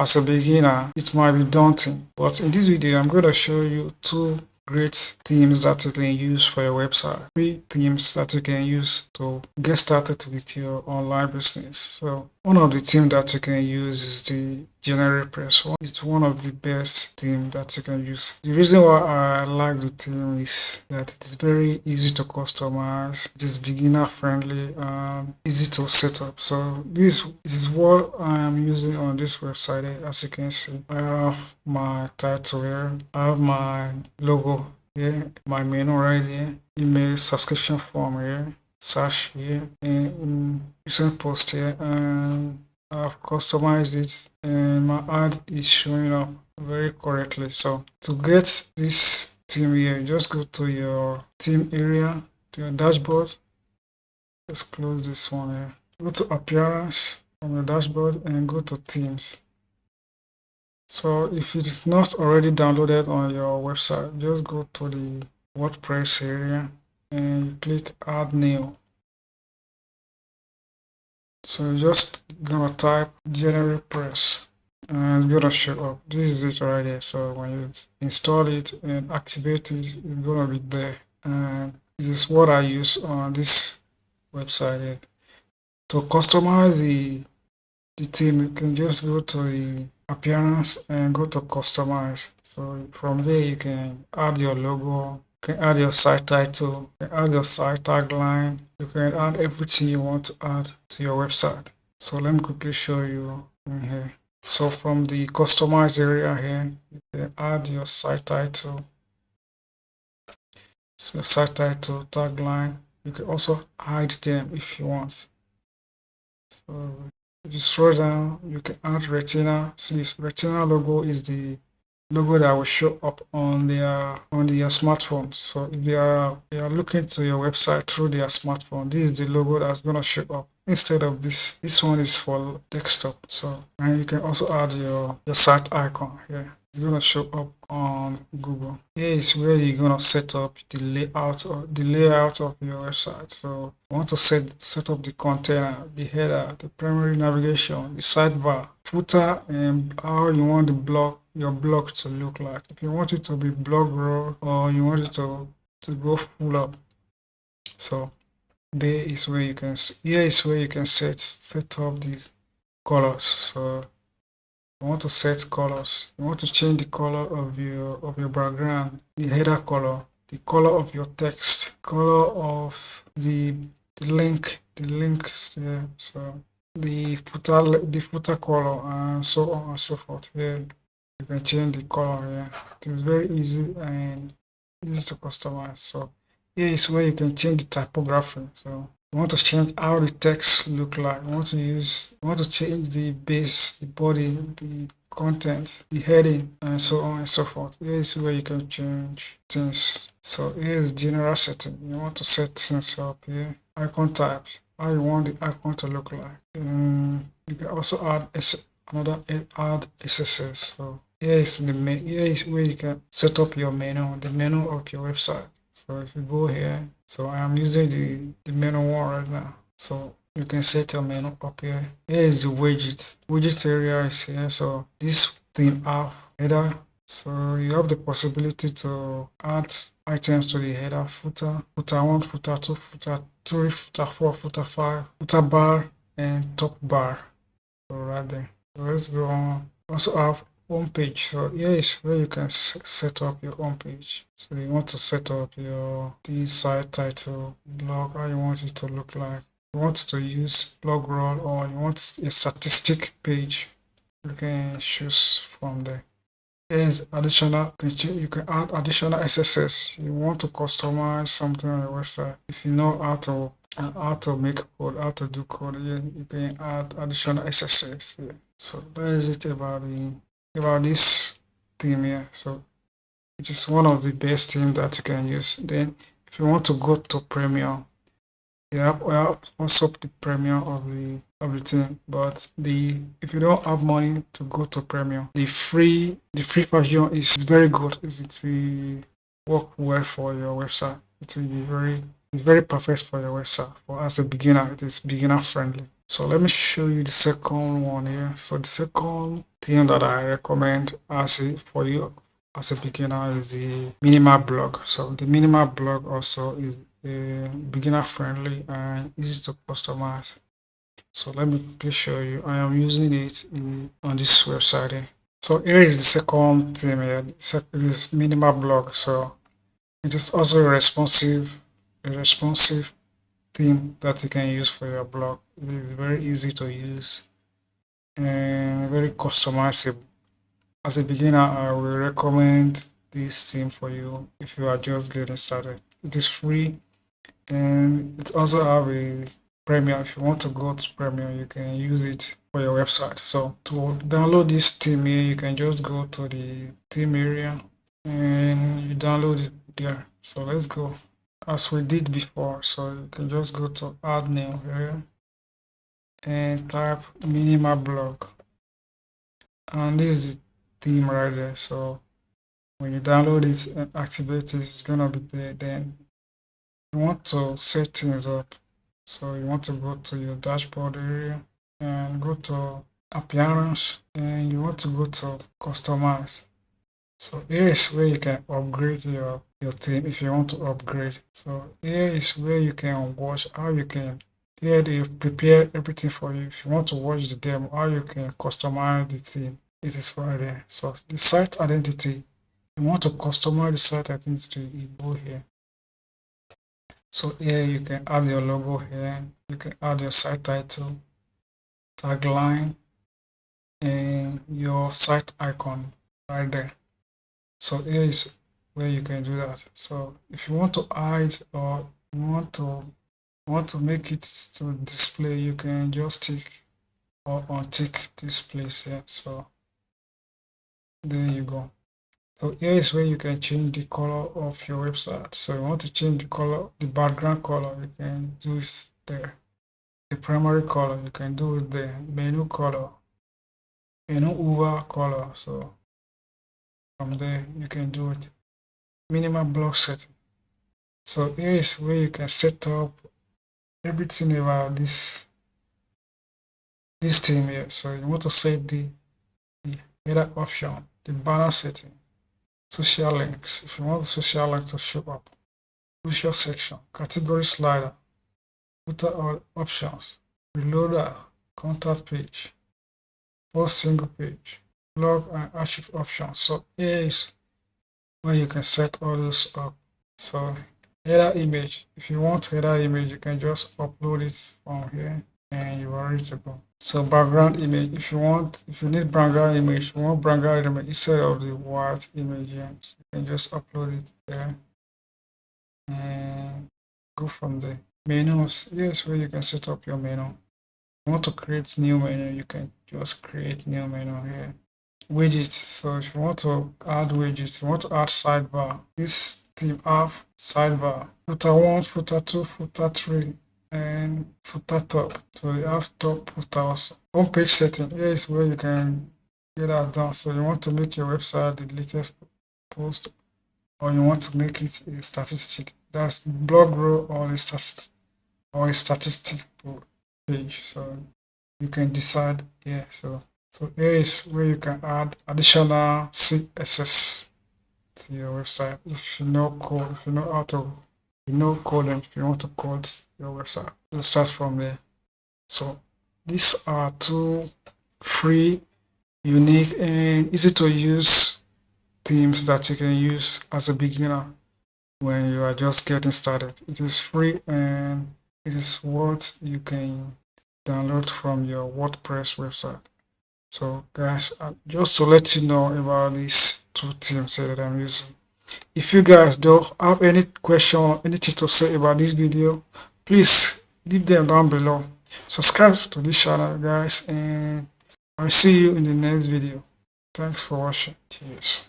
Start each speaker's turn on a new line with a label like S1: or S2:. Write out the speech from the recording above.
S1: as a beginner, it might be daunting, but in this video, I'm going to show you two great themes that you can use for your website. Three themes that you can use to get started with your online business. So one of the themes that you can use is the GeneratePress. It's one of the best themes that you can use. The reason why I like the theme is that it is very easy to customize, it is beginner friendly, and easy to set up. So this is what I am using on this website. As you can see, I have my title here, I have my logo here, my menu right here, email subscription form here, search here, and recent post here, and I've customized it and my ad is showing up very correctly. So to get this theme here, just go to your theme area, to your dashboard. Just close this one here. Go to appearance from the dashboard and go to themes. So if it is not already downloaded on your website, just go to the WordPress area and you click add new. So just gonna type GeneratePress and it's gonna show up. This is it right here. So when you install it and activate it, it's gonna be there. And this is what I use on this website here. To customize the theme, you can just go to the appearance and go to customize. So from there you can add your logo, you can add your site title, you can add your site tagline, you can add everything you want to add to your website. So let me quickly show you in here. So from the customize area here, you can add your site title. So site title, tagline, you can also hide them if you want. So if you scroll down, you can add Retina. See, this Retina logo is the logo that will show up on their smartphone. So if they are looking to your website through their smartphone, this is the logo that's gonna show up instead of this. This one is for desktop. So and you can also add your site icon here. It's gonna show up on Google. Here is where you're gonna set up the layout of your website. So you want to set up the container, the header, the primary navigation, the sidebar, footer, and how you want your blog to look like. If you want it to be blog raw or you want it to go full up. So here is where you can set up these colors. So you want to set colors. You want to change the color of your background, the header color, the color of your text, color of the links there. So the footer color, and so on and so forth. Here you can change the color here. It is very easy and easy to customize. So here is where you can change the typography. So you want to change how the text look like. You want to change the base, the body, the content, the heading, and so on and so forth. Here is where you can change things. So here is general setting. You want to set things up here. Icon type, how you want the icon to look like. You can also add add SSS. So here is where you can set up your menu, the menu of your website. So if you go here, so I am using the menu one right now. So you can set your menu up here. Here is the widget area is here. So this theme app header. So you have the possibility to add items to the header, footer 1, footer 2, footer 3, footer 4, footer 5, footer bar, and top bar. So right there. So let's go on. Also have home page. So here is where you can set up your home page. So you want to set up the site title, blog, how you want it to look like. You want to use blog roll or you want a statistic page. You can choose from there. There's additional, you can add additional SSS. You want to customize something on your website. If you know how to make code, how to do code, you can add additional SSS here. So that is it about this theme here. So it is one of the best themes that you can use. Then if you want to go to premium, we have also the premium of the thing, but if you don't have money to go to premium, the free version is very good. It will work well for your website. It will be very It's very perfect for your website. For as a beginner, it is beginner friendly. So let me show you the second one here. So the second thing that I recommend for you as a beginner is the minimal blog. So the minimal blog also is beginner friendly and easy to customize. So let me quickly show you. I am using it on this website here. So here is the second theme here. It is minimal blog. So it is also a responsive theme that you can use for your blog. It is very easy to use and very customizable. As a beginner, I will recommend this theme for you if you are just getting started. It is free and it also have a Premium. If you want to go to Premium, you can use it for your website. So to download this theme here, you can just go to the theme area and you download it there. So let's go as we did before. So you can just go to add new here and type minimal blog, and this is the theme right there. So when you download it and activate it, it's gonna be there. Then you want to set things up. So you want to go to your dashboard area and go to appearance, and you want to go to customize. So here is where you can upgrade your theme if you want to upgrade. So here is where you can watch how you can, here they prepare everything for you. If you want to watch the demo, how you can customize the theme, it is right there. So the site identity, you want to customize the site identity, you go here. So here you can add your logo here, you can add your site title, tagline, and your site icon right there. So here is where you can do that. So if you want to hide or you want to make it to display, you can just tick or untick this place here. So there you go. So here is where you can change the color of your website. So you want to change the color, the background color, you can do it there. The primary color, you can do it there. Menu color, menu over color. So from there you can do it. Minimal block setting. So here is where you can set up everything about this theme here. So you want to set the header option, the banner setting, social links. If you want the social link to show up, social section, category slider, footer all options, reloader, contact page, post single page, blog and archive options. So here is where you can set all those up. So header image, if you want header image, you can just upload it from here and you are ready to go. So background image, if you need background image, you want background image instead of the white image, you can just upload it there and go from there. Menus, yes, where you can set up your menu. You want to create new menu, you can just create new menu here. Widgets, so if you want to add widgets, you want to add sidebar, this theme have sidebar, footer 1, footer 2, footer 3, and footer top. So you have top footer also. Home page setting, here is where you can get that done. So you want to make your website the latest post, or you want to make it a statistic, that's blog row or a statistic page. So you can decide here. So here is where you can add additional CSS to your website if you know code, if you know how to, code, and if you want to code your website. You'll start from there. So these are two free, unique, and easy to use themes that you can use as a beginner when you are just getting started. It is free and it is what you can download from your WordPress website. So guys, just to let you know about these two themes that I'm using. If you guys don't have any question or anything to say about this video, please leave them down below. Subscribe to this channel guys, and I'll see you in the next video. Thanks for watching. Cheers.